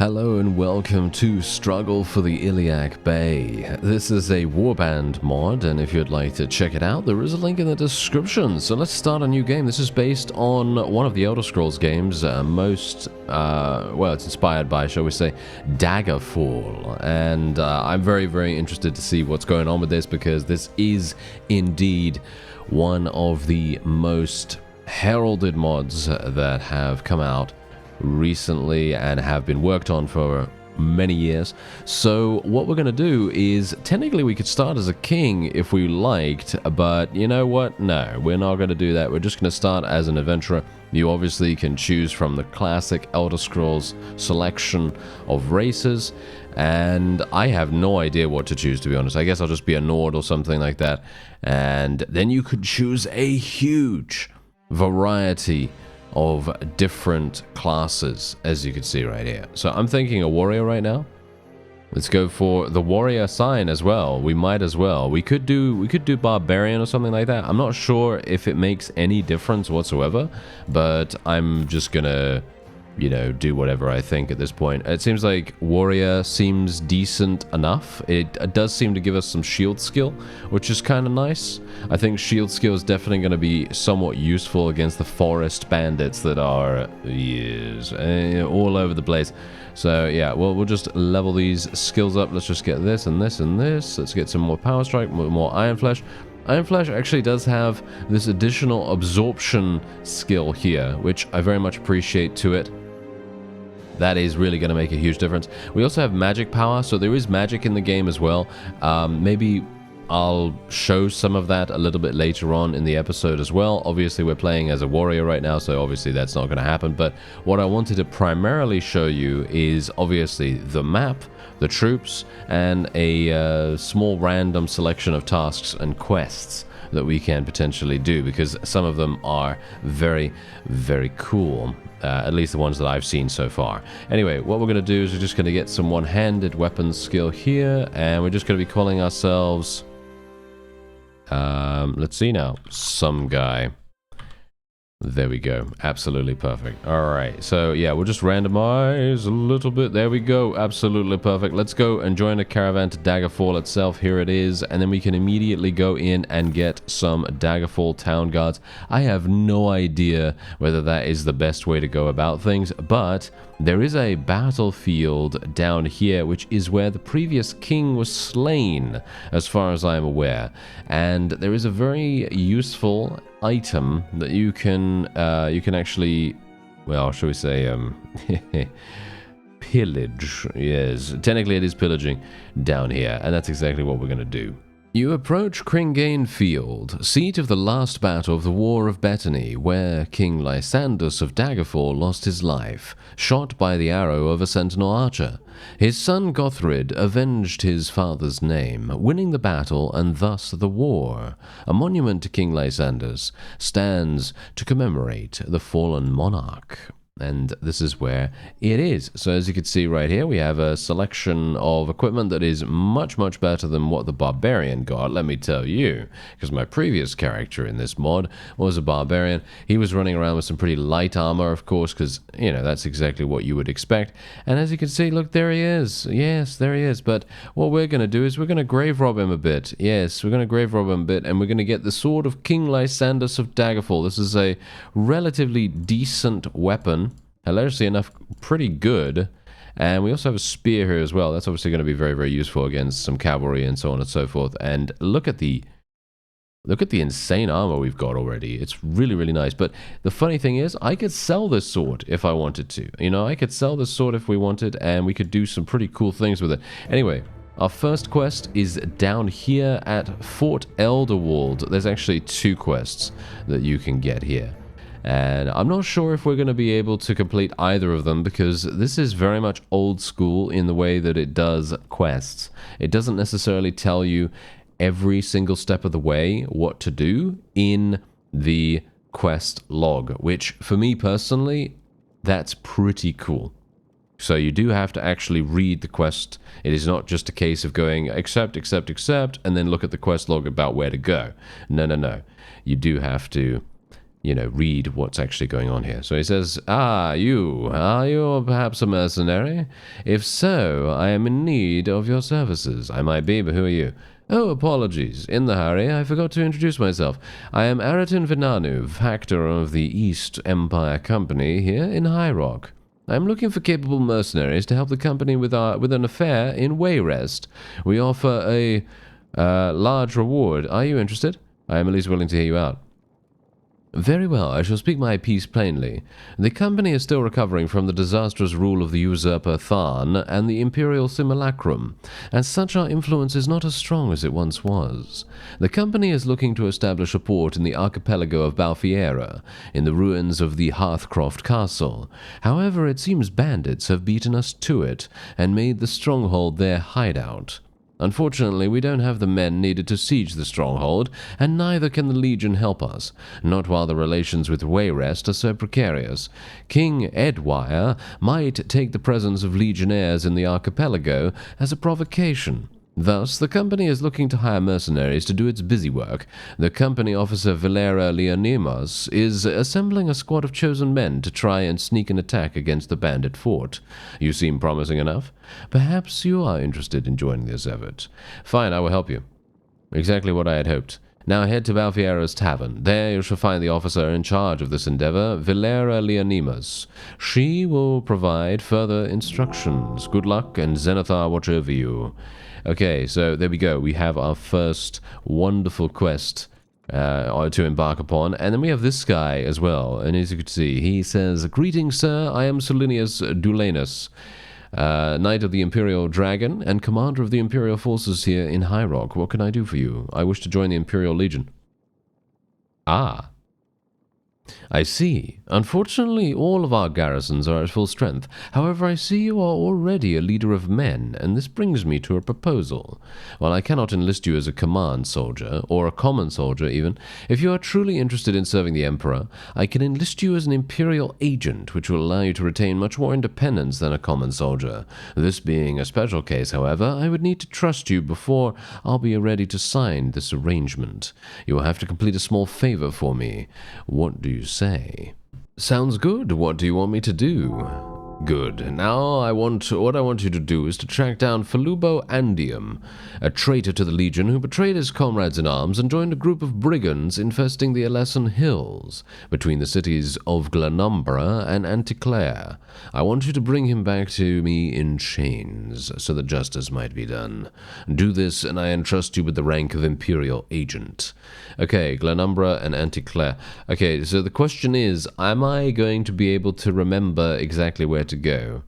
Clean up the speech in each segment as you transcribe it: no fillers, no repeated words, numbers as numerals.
Hello and welcome to Struggle for the Iliac Bay. This is a Warband mod, and if you'd like to check it out, there is a link in the description. So let's start a new game. This is based on one of the Elder Scrolls games, it's inspired by, shall we say, Daggerfall. And I'm very interested to see what's going on with this, because this is indeed one of the most heralded mods that have come out recently and have been worked on for many years. So what we're going to do is, technically we could start as a king if we liked, but you know what? No, we're not going to do that. We're just going to start as an adventurer. You obviously can choose from the classic Elder Scrolls selection of races, and I have no idea what to choose, to be honest. I guess I'll just be a Nord or something like that, and then you could choose a huge variety of different classes, as you can see right here. So I'm thinking a warrior right now. Let's go for the warrior sign as well. We might as well. We could do barbarian or something like that. I'm not sure if it makes any difference whatsoever, but I'm just gonna, you know, do whatever I think at this point. It seems like warrior seems decent enough. It does seem to give us some shield skill, which is kind of nice. I think shield skill is definitely going to be somewhat useful against the forest bandits that are all over the place. So yeah, well, we'll just level these skills up. Let's just get this and this and this. Let's get some more power strike, more iron flesh. Iron Flesh actually does have this additional absorption skill here, which I very much appreciate to it. That is really going to make a huge difference. We also have magic power, so there is magic in the game as well. Maybe I'll show some of that a little bit later on in the episode as well. Obviously, we're playing as a warrior right now, so obviously that's not going to happen. But what I wanted to primarily show you is obviously the map, the troops, and a small random selection of tasks and quests that we can potentially do, because some of them are very cool. At least the ones that I've seen so far. Anyway, what we're going to do is we're just going to get some one-handed weapons skill here, and we're just going to be calling ourselves, let's see now, some guy. There we go. Absolutely perfect. All right. So yeah, we'll just randomize a little bit. There we go. Absolutely perfect. Let's go and join a caravan to Daggerfall itself. Here it is. And then we can immediately go in and get some Daggerfall town guards. I have no idea whether that is the best way to go about things, but there is a battlefield down here, which is where the previous king was slain, as far as I am aware. And there is a very useful item that you can actually, well, shall we say, pillage. Yes, technically it is pillaging down here, and that's exactly what we're going to do. You approach Cringane Field, seat of the last battle of the War of Bethany, where King Lysandus of Daggerfall lost his life, shot by the arrow of a sentinel archer. His son Gothrid avenged his father's name, winning the battle and thus the war. A monument to King Lysandus stands to commemorate the fallen monarch. And this is where it is. So as you can see right here, we have a selection of equipment that is much better than what the barbarian got, let me tell you, because my previous character in this mod was a barbarian. He was running around with some pretty light armor, of course, because, you know, that's exactly what you would expect. And as you can see, look, there he is. Yes, there he is. But what we're going to do is we're going to grave rob him a bit. Yes, we're going to grave rob him a bit, and we're going to get the sword of King Lysandus of Daggerfall. This is a relatively decent weapon. Hilariously enough, pretty good. And we also have a spear here as well. That's obviously going to be very useful against some cavalry and so on and so forth. And look at the insane armor we've got already. It's really nice. But the funny thing is, I could sell this sword if I wanted to. You know, I could sell this sword if we wanted, and we could do some pretty cool things with it. Anyway, our first quest is down here at Fort Elderwald. There's actually 2 quests that you can get here. And I'm not sure if we're going to be able to complete either of them, because this is very much old school in the way that it does quests. It doesn't necessarily tell you every single step of the way what to do in the quest log, which for me personally, that's pretty cool. So you do have to actually read the quest. It is not just a case of going accept, and then look at the quest log about where to go. No. You do have to you know, read what's actually going on here. So he says, are you perhaps a mercenary? If so, I am in need of your services. I might be, but who are you? Oh, apologies. In the hurry, I forgot to introduce myself. I am Aratin Vinanu, factor of the East Empire Company here in High Rock. I am looking for capable mercenaries to help the company with an affair in Wayrest. We offer a large reward. Are you interested? I am at least willing to hear you out. Very well, I shall speak my piece plainly. The company is still recovering from the disastrous rule of the usurper Tharn and the imperial simulacrum. As such, our influence is not as strong as it once was. The company is looking to establish a port in the archipelago of Balfiera, in the ruins of the Hearthcroft Castle. However, it seems bandits have beaten us to it, and made the stronghold their hideout. Unfortunately, we don't have the men needed to siege the stronghold, and neither can the Legion help us, not while the relations with Wayrest are so precarious. King Edwire might take the presence of legionnaires in the archipelago as a provocation. Thus, the company is looking to hire mercenaries to do its busy work. The company officer Valera Leonimos is assembling a squad of chosen men to try and sneak an attack against the bandit fort. You seem promising enough. Perhaps you are interested in joining this effort. Fine, I will help you. Exactly what I had hoped. Now head to Balfiera's tavern. There you shall find the officer in charge of this endeavor, Valera Leonimas. She will provide further instructions. Good luck, and Zenithar watch over you. Okay, so there we go. We have our first wonderful quest to embark upon. And then we have this guy as well. And as you can see, he says, Greetings, sir. I am Solinius Dulanus, Knight of the Imperial Dragon and commander of the Imperial forces here in High Rock. What can I do for you? I wish to join the Imperial Legion. Ah. I see. Unfortunately, all of our garrisons are at full strength. However, I see you are already a leader of men, and this brings me to a proposal. While I cannot enlist you as a command soldier, or a common soldier even, if you are truly interested in serving the Emperor, I can enlist you as an Imperial agent, which will allow you to retain much more independence than a common soldier. This being a special case, however, I would need to trust you before I'll be ready to sign this arrangement. You will have to complete a small favor for me. What do you say? Sounds good. What do you want me to do? Good. Now what I want you to do is to track down Falubo Andium, a traitor to the Legion who betrayed his comrades in arms and joined a group of brigands infesting the Alessan Hills, between the cities of Glanumbra and Anticlair. I want you to bring him back to me in chains, so that justice might be done. Do this, and I entrust you with the rank of Imperial Agent. Okay, Glanumbra and Anticlair. Okay, so the question is, am I going to be able to remember exactly where to go?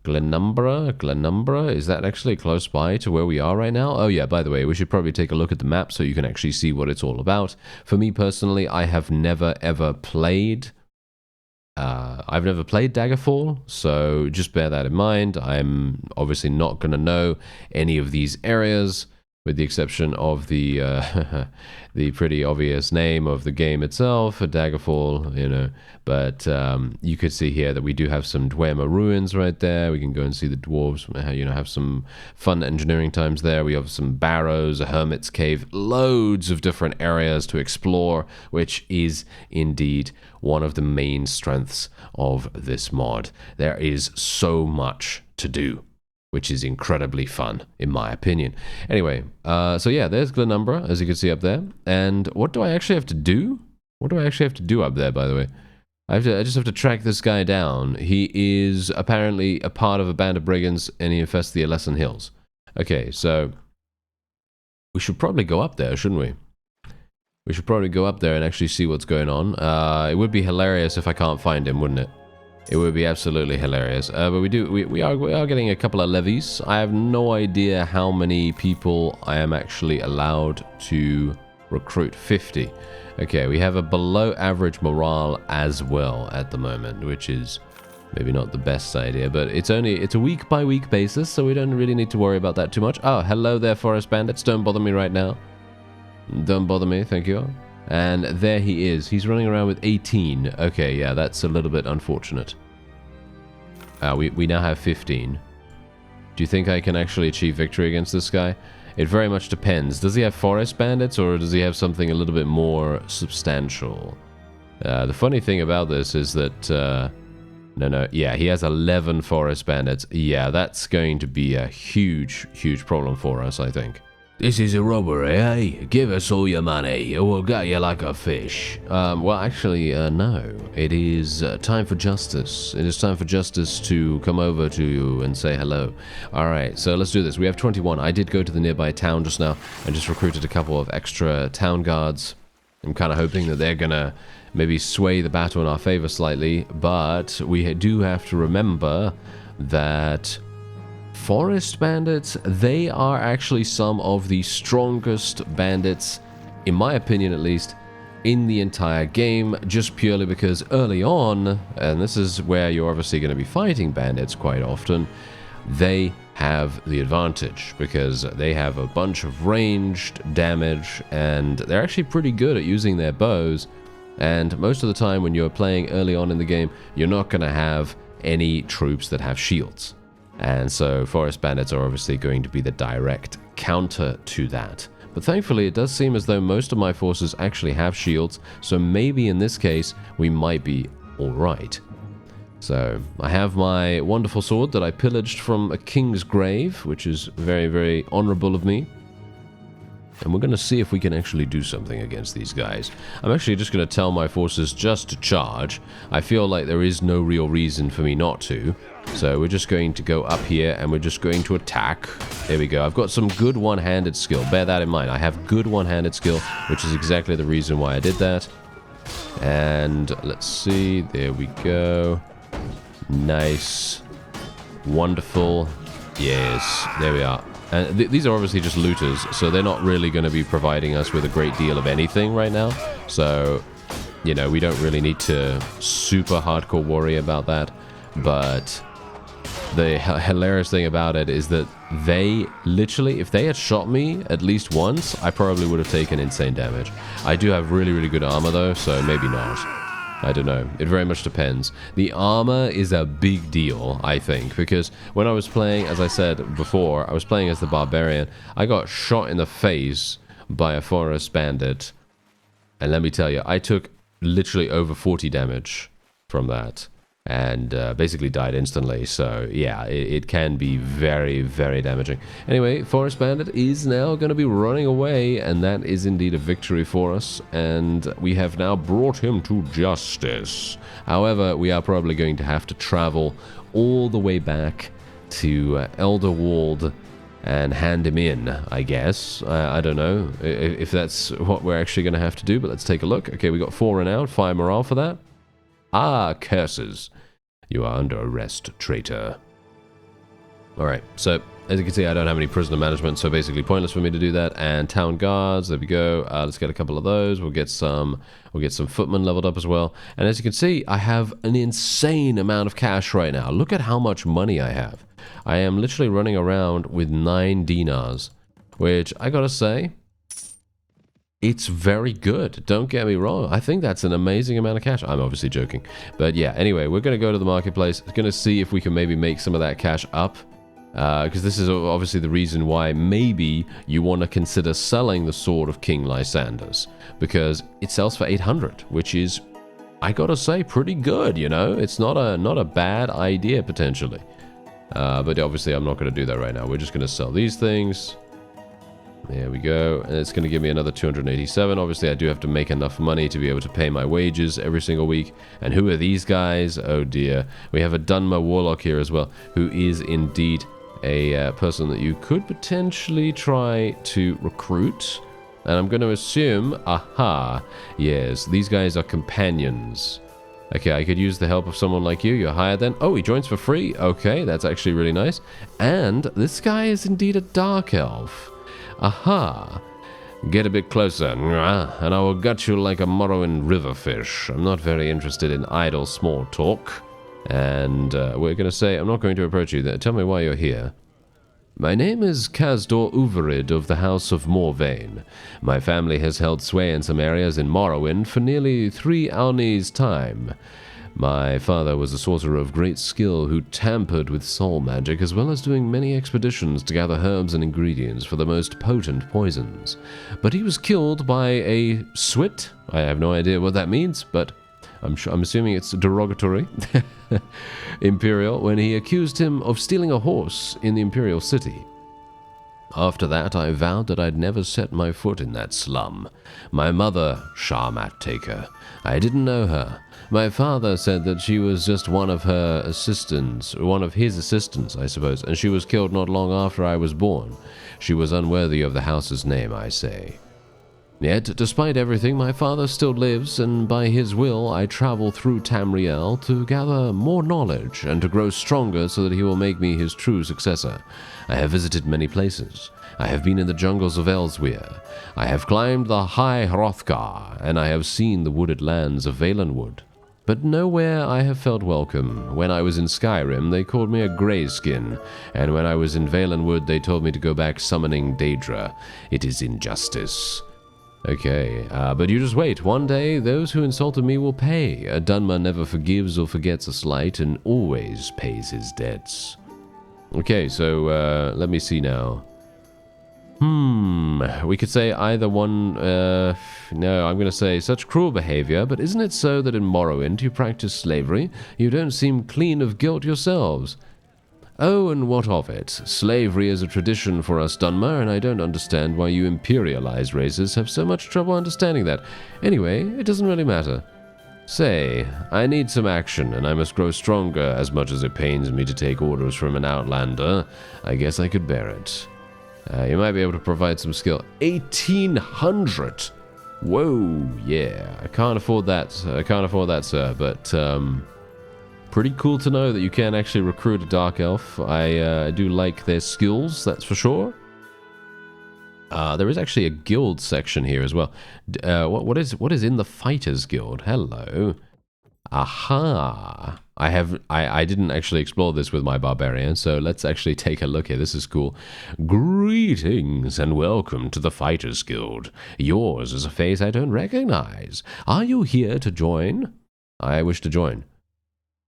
Glanumbra, is that actually close by to where we are right now? Oh yeah, by the way, we should probably take a look at the map so you can actually see what it's all about. For me personally, I have never ever played I've never played Daggerfall, so just bear that in mind. I'm obviously not going to know any of these areas, with the exception of the the pretty obvious name of the game itself, Daggerfall, you know. But you could see here that we do have some Dwemer ruins right there. We can go and see the dwarves, you know, have some fun engineering times there. We have some barrows, a hermit's cave, loads of different areas to explore, which is indeed one of the main strengths of this mod. There is so much to do, which is incredibly fun, in my opinion. Anyway, so yeah, there's Glanumbra, as you can see up there. And what do I actually have to do? What do I actually have to do up there, by the way? I just have to track this guy down. He is apparently a part of a band of brigands, and he infests the Alessan Hills. Okay, so we should probably go up there, shouldn't we? We should probably go up there and actually see what's going on. It would be hilarious if I can't find him, wouldn't it? It would be absolutely hilarious. But we are getting a couple of levies. I have no idea how many people I am actually allowed to recruit. 50. Okay, we have a below average morale as well at the moment, which is maybe not the best idea, but it's a week by week basis, so we don't really need to worry about that too much. Oh, hello there, forest bandits. Don't bother me right now. Don't bother me, thank you. And there he is. He's running around with 18. Okay, yeah, that's a little bit unfortunate. We now have 15. Do you think I can actually achieve victory against this guy? It very much depends. Does he have forest bandits, or does he have something a little bit more substantial? The funny thing about this is that... yeah, he has 11 forest bandits. Yeah, that's going to be a huge, huge problem for us, I think. This is a robbery, eh? Give us all your money, or we'll gut you like a fish. Well, actually, no. It is time for justice. It is time for justice to come over to you and say hello. Alright, so let's do this. We have 21. I did go to the nearby town just now and just recruited a couple of extra town guards. I'm kind of hoping that they're gonna maybe sway the battle in our favor slightly, but we do have to remember that forest bandits, they are actually some of the strongest bandits, in my opinion at least, in the entire game, just purely because early on, and this is where you're obviously going to be fighting bandits quite often, they have the advantage because they have a bunch of ranged damage and they're actually pretty good at using their bows. And most of the time when you're playing early on in the game, you're not going to have any troops that have shields. And so forest bandits are obviously going to be the direct counter to that. But thankfully it does seem as though most of my forces actually have shields, so maybe in this case we might be alright. So I have my wonderful sword that I pillaged from a king's grave, which is very, very honorable of me. And we're going to see if we can actually do something against these guys. I'm actually just going to tell my forces just to charge. I feel like there is no real reason for me not to. So we're just going to go up here and we're just going to attack. There we go. I've got some good one-handed skill. Bear that in mind. I have good one-handed skill, which is exactly the reason why I did that. And let's see. There we go. Nice. Wonderful. Yes. There we are. And these are obviously just looters, so they're not really going to be providing us with a great deal of anything right now. So, you know, we don't really need to super hardcore worry about that. But the hilarious thing about it is that they literally, if they had shot me at least once, I probably would have taken insane damage. I do have really, really good armor though, so maybe not. I don't know. It very much depends. The armor is a big deal, I think, because when I was playing, as I said before, I was playing as the barbarian. I got shot in the face by a forest bandit, and let me tell you, I took literally over 40 damage from that, and basically died instantly. So yeah, it can be very, very damaging. Anyway, forest bandit is now going to be running away, and that is indeed a victory for us, and we have now brought him to justice. However, we are probably going to have to travel all the way back to Elderwald and hand him in, I guess. I don't know if that's what we're actually going to have to do, but let's take a look. Okay, we got 4 renown, 5 morale for that. Ah, curses. You are under arrest, traitor. Alright, so as you can see, I don't have any prisoner management, so basically pointless for me to do that. And town guards, there we go. Let's get a couple of those. We'll get some footmen leveled up as well. And as you can see, I have an insane amount of cash right now. Look at how much money I have. I am literally running around with 9 dinars, which I gotta say, it's very good. Don't get me wrong. I think that's an amazing amount of cash. I'm obviously joking. But yeah, anyway, we're going to go to the marketplace. We're going to see if we can maybe make some of that cash up. Because this is obviously the reason why maybe you want to consider selling the sword of King Lysandus. Because it sells for 800, which is, I gotta say, pretty good, you know? It's not a bad idea, potentially. But obviously I'm not going to do that right now. We're just going to sell these things. There we go, and it's going to give me another 287. Obviously, I do have to make enough money to be able to pay my wages every single week. And who are these guys? Oh dear. We have a Dunmer Warlock here as well, who is indeed a person that you could potentially try to recruit. And I'm going to assume, aha, yes, these guys are companions. Okay, I could use the help of someone like you. You're hired then. Oh, he joins for free. Okay, that's actually really nice. And this guy is indeed a Dark Elf. Aha! Get a bit closer, and I will gut you like a Morrowind river fish. I'm not very interested in idle small talk. And we're going to say, I'm not going to approach you. Tell me why you're here. My name is Kazdor Uverid of the House of Morvain. My family has held sway in some areas in Morrowind for nearly 3 Auni's time. My father was a sorcerer of great skill who tampered with soul magic, as well as doing many expeditions to gather herbs and ingredients for the most potent poisons. But he was killed by a swit. I have no idea what that means, but I'm assuming it's derogatory. Imperial, when he accused him of stealing a horse in the Imperial city. After that, I vowed that I'd never set my foot in that slum. My mother, Sharmat Taker, I didn't know her. My father said that she was just one of her assistants, one of his assistants, I suppose, and she was killed not long after I was born. She was unworthy of the house's name, I say. Yet, despite everything, my father still lives, and by his will, I travel through Tamriel to gather more knowledge and to grow stronger so that he will make me his true successor. I have visited many places. I have been in the jungles of Elsweyr. I have climbed the high Hrothgar, and I have seen the wooded lands of Valenwood. But nowhere I have felt welcome. When I was in Skyrim, they called me a greyskin, and when I was in Valenwood, they told me to go back summoning Daedra. It is injustice. Okay, but you just wait. One day, those who insulted me will pay. A Dunmer never forgives or forgets a slight and always pays his debts. Okay, so let me see now. We could say either one... no, I'm going to say such cruel behavior, but isn't it so that in Morrowind you practice slavery? You don't seem clean of guilt yourselves. Oh, and what of it? Slavery is a tradition for us Dunmer, and I don't understand why you imperialized races have so much trouble understanding that. Anyway, it doesn't really matter. Say, I need some action, and I must grow stronger, as much as it pains me to take orders from an outlander. I guess I could bear it. You might be able to provide some skill. 1,800! Whoa, yeah. I can't afford that, sir, but, pretty cool to know that you can actually recruit a Dark Elf. I do like their skills, that's for sure. There is actually a guild section here as well. What is in the Fighters Guild? Hello. Aha. I didn't actually explore this with my barbarian, so let's actually take a look here. This is cool. Greetings and welcome to the Fighters Guild. Yours is a face I don't recognize. Are you here to join? I wish to join.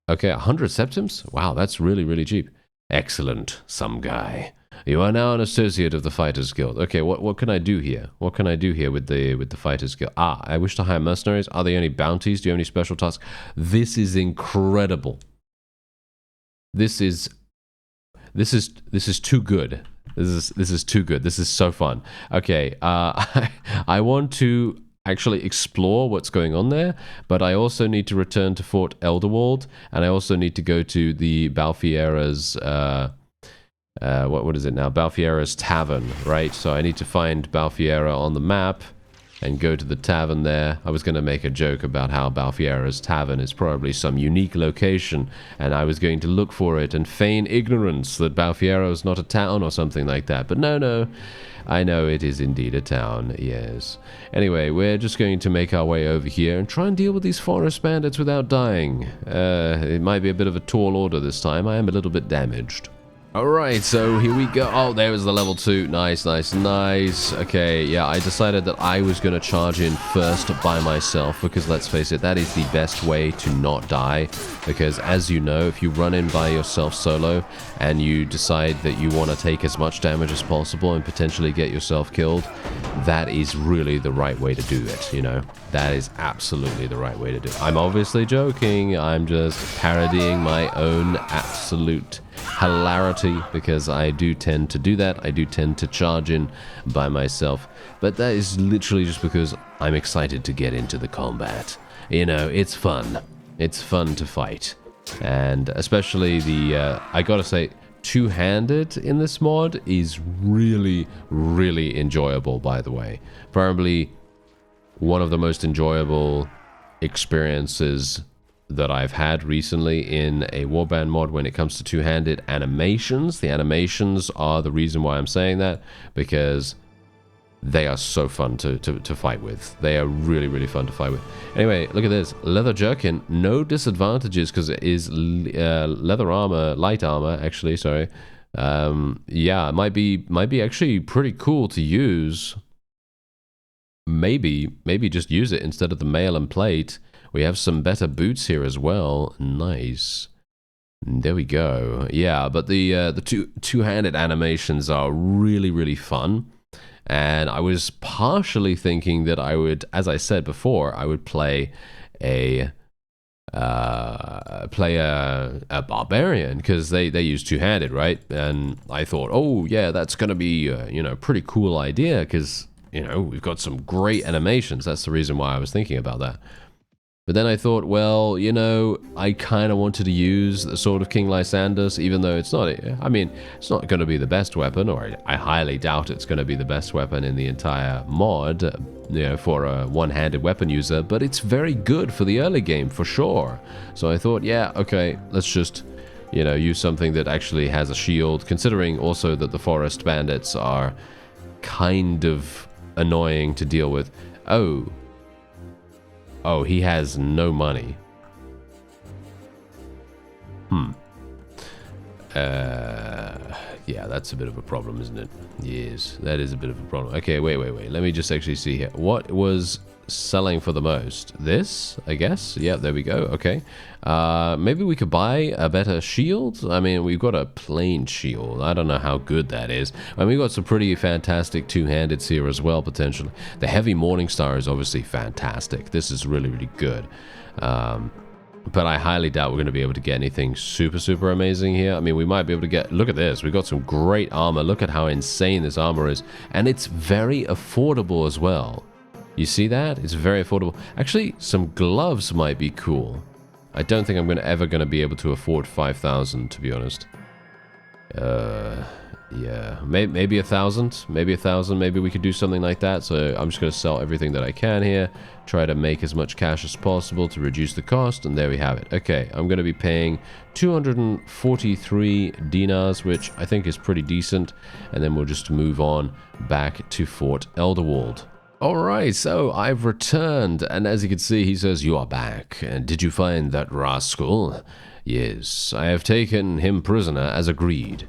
Okay, 100 septims? Wow, that's really, really cheap. Excellent, some guy. You are now an associate of the Fighters Guild. Okay, what can I do here? What can I do here with the Fighters Guild? I wish to hire mercenaries. Are there any bounties? Do you have any special tasks? This is incredible. This is too good. This is too good. This is so fun. Okay, I want to actually explore what's going on there, but I also need to return to Fort Elderwald, and I also need to go to the Balfiera's what is it now? Balfiera's Tavern, right? So I need to find Balfiera on the map and go to the tavern there. I was going to make a joke about how Balfiera's Tavern is probably some unique location, and I was going to look for it and feign ignorance that Balfiera is not a town or something like that. But no, I know it is indeed a town, yes. Anyway, we're just going to make our way over here and try and deal with these forest bandits without dying. It might be a bit of a tall order this time. I am a little bit damaged. Alright, so here we go. Oh, there was the level 2. Nice. Okay, yeah, I decided that I was going to charge in first by myself, because let's face it, that is the best way to not die. Because as you know, if you run in by yourself solo and you decide that you want to take as much damage as possible and potentially get yourself killed, that is really the right way to do it, you know? That is absolutely the right way to do it. I'm obviously joking. I'm just parodying my own absolute hilarity, because I do tend to do that. I do tend to charge in by myself, but that is literally just because I'm excited to get into the combat. You know, it's fun. It's fun to fight, and especially the I gotta say, two-handed in this mod is really, really enjoyable, by the way. Probably one of the most enjoyable experiences that I've had recently in a Warband mod when it comes to two-handed animations. The animations are the reason why I'm saying that, because they are so fun to fight with. They are really, really fun to fight with. Anyway, look at this. Leather jerkin. No disadvantages because it is leather armor, light armor, actually, sorry. Yeah, it might be actually pretty cool to use. Maybe just use it instead of the mail and plate. We have some better boots here as well. Nice. There we go. Yeah, but the two-handed animations are really, really fun. And I was partially thinking that I would, as I said before, I would play a play a barbarian, because they use two-handed, right? And I thought, oh yeah, that's gonna be you know, pretty cool idea, because you know, we've got some great animations. That's the reason why I was thinking about that. But then I thought, well, you know, I kind of wanted to use the sword of King Lysandus, even though it's not, I mean, it's not going to be the best weapon, or I highly doubt it's going to be the best weapon in the entire mod, you know, for a one-handed weapon user, but it's very good for the early game, for sure. So I thought, yeah, okay, let's just, you know, use something that actually has a shield, considering also that the forest bandits are kind of annoying to deal with. Oh, he has no money. Yeah, that's a bit of a problem, isn't it? Yes, that is a bit of a problem. Okay, wait. Let me just actually see here. What was selling for the most? This, I guess? Yeah, there we go. Okay. Maybe we could buy a better shield? I mean, we've got a plain shield. I don't know how good that is. I mean, we've got some pretty fantastic two-handeds here as well, potentially. The heavy Morningstar is obviously fantastic. This is really, really good. But I highly doubt we're going to be able to get anything super, super amazing here. I mean, we might be able to get... Look at this. We've got some great armor. Look at how insane this armor is. And it's very affordable as well. You see that? It's very affordable. Actually, some gloves might be cool. I don't think I'm ever going to be able to afford 5,000, to be honest. Yeah, maybe 1,000. Maybe 1,000. Maybe we could do something like that. So I'm just going to sell everything that I can here. Try to make as much cash as possible to reduce the cost. And there we have it. Okay, I'm going to be paying 243 dinars, which I think is pretty decent. And then we'll just move on back to Fort Elderwald. Alright, so I've returned, and as you can see, he says, "You are back. And did you find that rascal?" "Yes, I have taken him prisoner as agreed."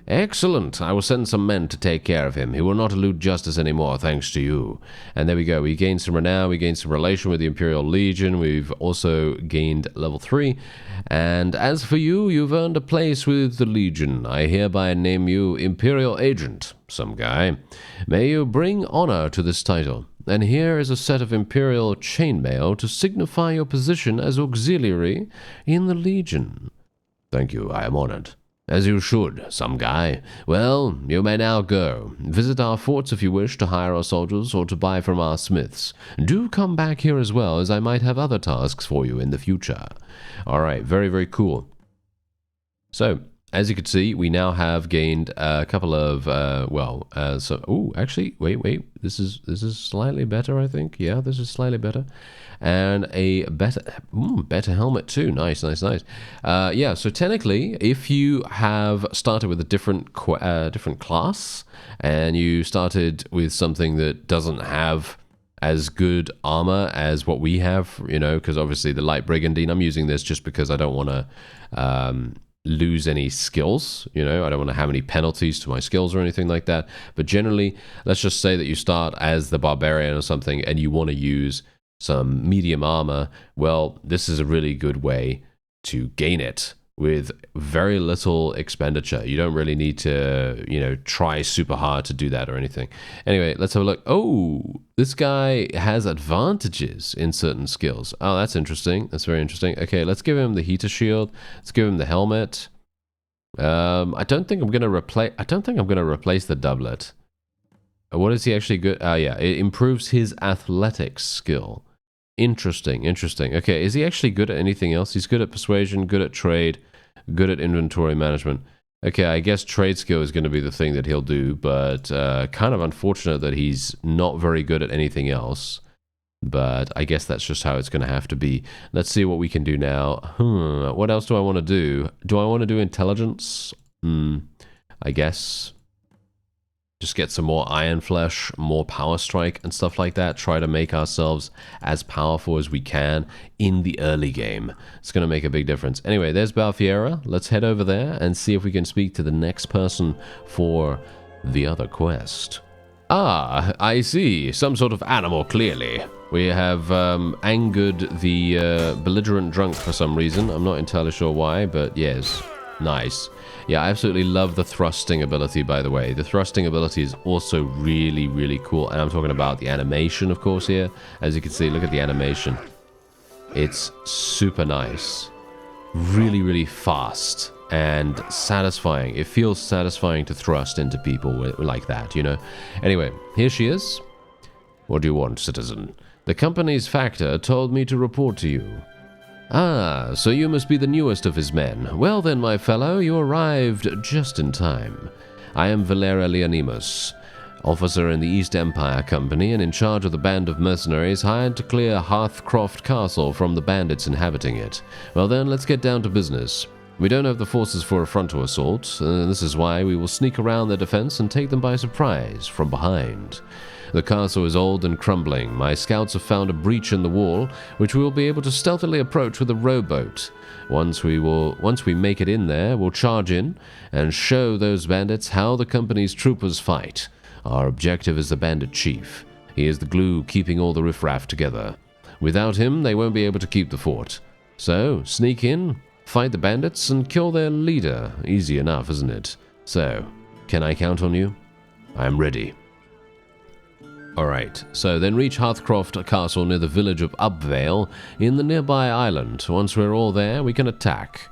"Excellent. I will send some men to take care of him. He will not elude justice anymore, thanks to you." And there we go. We gained some renown. We gained some relation with the Imperial Legion. We've also gained level 3. And as for you, you've earned a place with the Legion. I hereby name you Imperial Agent, some guy. May you bring honor to this title. And here is a set of Imperial chainmail to signify your position as auxiliary in the Legion. "Thank you. I am honored." "As you should, some guy. Well, you may now go. Visit our forts if you wish to hire our soldiers or to buy from our smiths. Do come back here as well, as I might have other tasks for you in the future." Alright, very, very cool. So, as you can see, we now have gained a couple of, actually, wait. This is slightly better, I think. Yeah, this is slightly better. And a better helmet too. Nice. Yeah, so technically, if you have started with a different class, and you started with something that doesn't have as good armor as what we have, you know, because obviously the Light Brigandine, I'm using this just because I don't want to lose any skills, you know, I don't want to have any penalties to my skills or anything like that. But generally, let's just say that you start as the Barbarian or something and you want to use some medium armor. Well, this is a really good way to gain it with very little expenditure. You don't really need to, you know, try super hard to do that or anything. Anyway, let's have a look. Oh, this guy has advantages in certain skills. Oh, that's interesting. That's very interesting. Okay, let's give him the heater shield. Let's give him the helmet. I don't think I'm gonna replace the doublet. What is he actually good? Yeah, it improves his athletics skill. Interesting. Okay, is he actually good at anything else? He's good at persuasion, good at trade, good at inventory management. Okay, I guess trade skill is going to be the thing that he'll do, but kind of unfortunate that he's not very good at anything else. But I guess that's just how it's going to have to be. Let's see what we can do now. What else do I want to do? Do I want to do intelligence? I guess. Just get some more Iron Flesh, more Power Strike and stuff like that. Try to make ourselves as powerful as we can in the early game. It's going to make a big difference. Anyway, there's Balfiera. Let's head over there and see if we can speak to the next person for the other quest. Ah, I see. Some sort of animal, clearly. We have angered the belligerent drunk for some reason. I'm not entirely sure why, but yes. Nice. Yeah, I absolutely love the thrusting ability, by the way. The thrusting ability is also really, really cool. And I'm talking about the animation, of course, here. As you can see, look at the animation. It's super nice. Really, really fast and satisfying. It feels satisfying to thrust into people like that, you know? Anyway, here she is. What do you want, citizen? The company's factor told me to report to you. Ah, so you must be the newest of his men. Well then, my fellow, you arrived just in time. I am Valera Leonimus, officer in the East Empire Company and in charge of the band of mercenaries hired to clear Hearthcroft Castle from the bandits inhabiting it. Well then, let's get down to business. We don't have the forces for a frontal assault, and this is why we will sneak around their defense and take them by surprise from behind. The castle is old and crumbling. My scouts have found a breach in the wall, which we will be able to stealthily approach with a rowboat. Once we make it in there, we'll charge in and show those bandits how the company's troopers fight. Our objective is the bandit chief. He is the glue keeping all the riffraff together. Without him, they won't be able to keep the fort. So, sneak in, fight the bandits, and kill their leader. Easy enough, isn't it? So, can I count on you? I am ready. Alright, so then reach Hearthcroft Castle near the village of Upvale in the nearby island. Once we're all there, we can attack.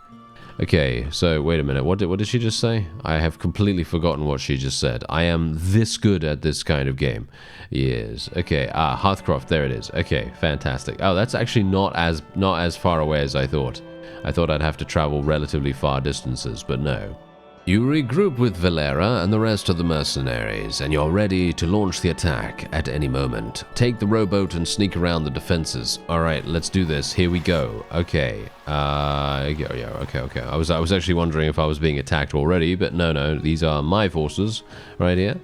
Okay, so wait a minute, what did she just say? I have completely forgotten what she just said. I am this good at this kind of game. Yes, okay, Hearthcroft, there it is. Okay, fantastic. Oh, that's actually not as far away as I thought. I thought I'd have to travel relatively far distances, but no. You regroup with Valera and the rest of the mercenaries, and you're ready to launch the attack at any moment. Take the rowboat and sneak around the defenses. Alright, let's do this. Here we go. Okay. Okay. I was actually wondering if I was being attacked already, but no. These are my forces right here.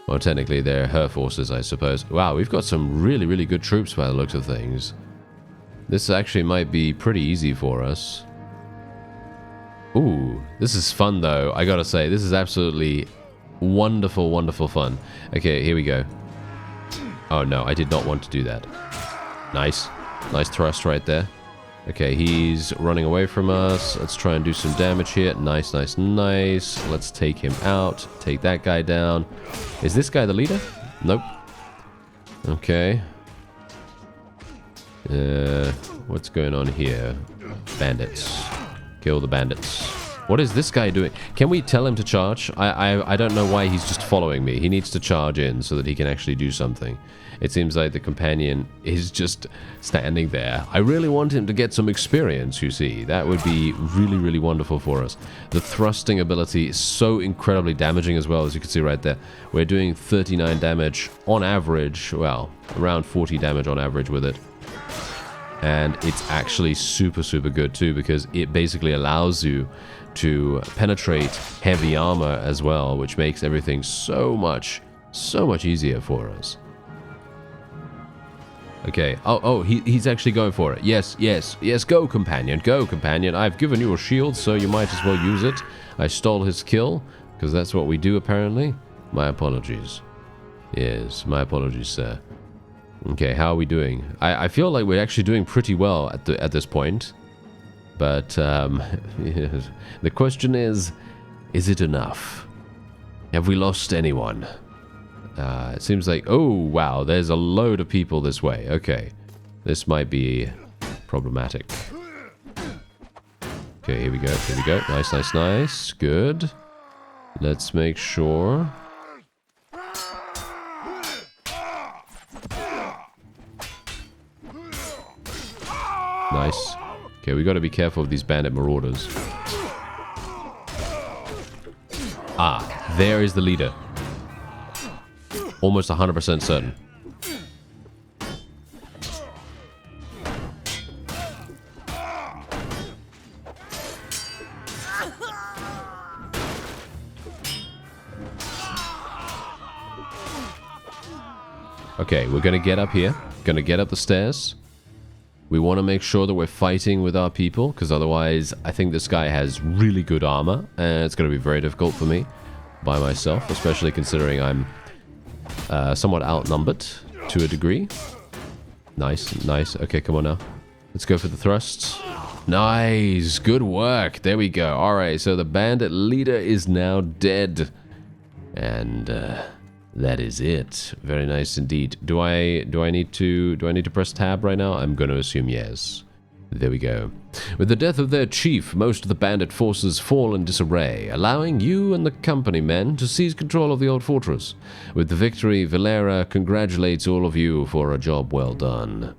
Well, technically, they're her forces, I suppose. Wow, we've got some really, really good troops by the looks of things. This actually might be pretty easy for us. Ooh, this is fun though, I gotta say. This is absolutely wonderful, wonderful fun. Okay, here we go. Oh no, I did not want to do that. Nice. Nice thrust right there. Okay, he's running away from us. Let's try and do some damage here. Nice. Let's take him out. Take that guy down. Is this guy the leader? Nope. Okay. What's going on here? Bandits. Kill the bandits. What is this guy doing? Can we tell him to charge? I don't know why he's just following me. He needs to charge in so that he can actually do something. It seems like the companion is just standing there. I really want him to get some experience, you see. That would be really, really wonderful for us. The thrusting ability is so incredibly damaging as well, as you can see right there. We're doing 39 damage on average. Well, around 40 damage on average with it. And it's actually super, super good too, because it basically allows you to penetrate heavy armor as well, which makes everything so much easier for us. Okay. Oh, he's actually going for it. Yes. Go, companion. Go, companion. I've given you a shield, so you might as well use it. I stole his kill, because that's what we do, apparently. My apologies. Yes, my apologies, sir. Okay, how are we doing? I feel like we're actually doing pretty well at this point. But, the question is it enough? Have we lost anyone? It seems like... Oh, wow, there's a load of people this way. Okay, this might be problematic. Okay, here we go. Nice. Good. Let's make sure... Nice. Okay, we got to be careful of these bandit marauders. Ah, there is the leader. Almost 100% certain. Okay, we're gonna get up here. Gonna get up the stairs. We want to make sure that we're fighting with our people, because otherwise I think this guy has really good armor, and it's going to be very difficult for me by myself, especially considering I'm somewhat outnumbered to a degree. Nice. Okay, come on now. Let's go for the thrusts. Nice. Good work. There we go. All right, so the bandit leader is now dead. And that is it. Very nice indeed. Do I need to press tab right now? I'm going to assume yes. There we go. With the death of their chief, most of the bandit forces fall in disarray, allowing you and the company men to seize control of the old fortress. With the victory, Valera congratulates all of you for a job well done.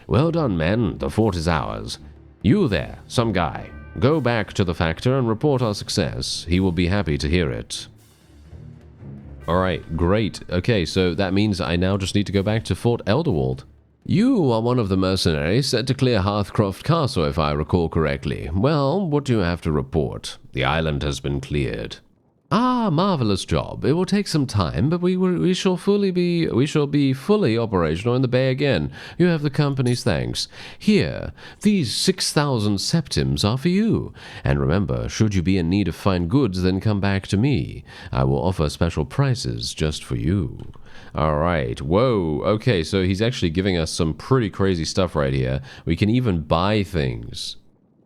Well done, men. The fort is ours. You there, some guy. Go back to the factor and report our success. He will be happy to hear it. Alright, great. Okay, so that means I now just need to go back to Fort Elderwald. You are one of the mercenaries set to clear Hearthcroft Castle, if I recall correctly. Well, what do you have to report? The island has been cleared. Ah, marvelous job. It will take some time, but we shall be fully operational in the bay again. You have the company's thanks. Here, these 6,000 septims are for you. And remember, should you be in need of fine goods, then come back to me. I will offer special prices just for you. All right. Whoa. Okay, so he's actually giving us some pretty crazy stuff right here. We can even buy things.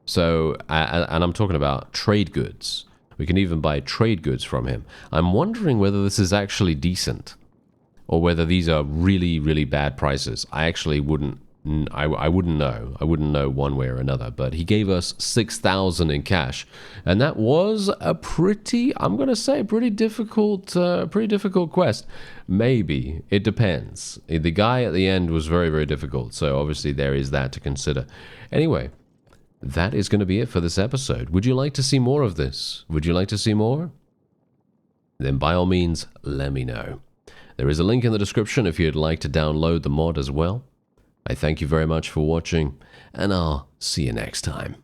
So, and I'm talking about trade goods. We can even buy trade goods from him. I'm wondering whether this is actually decent, or whether these are really, really bad prices. I actually wouldn't. I wouldn't know. I wouldn't know one way or another. But he gave us 6,000 in cash, and that was a pretty. I'm gonna say pretty difficult quest. Maybe it depends. The guy at the end was very, very difficult. So obviously there is that to consider. Anyway. That is going to be it for this episode. Would you like to see more of this? Would you like to see more? Then by all means, let me know. There is a link in the description if you'd like to download the mod as well. I thank you very much for watching, and I'll see you next time.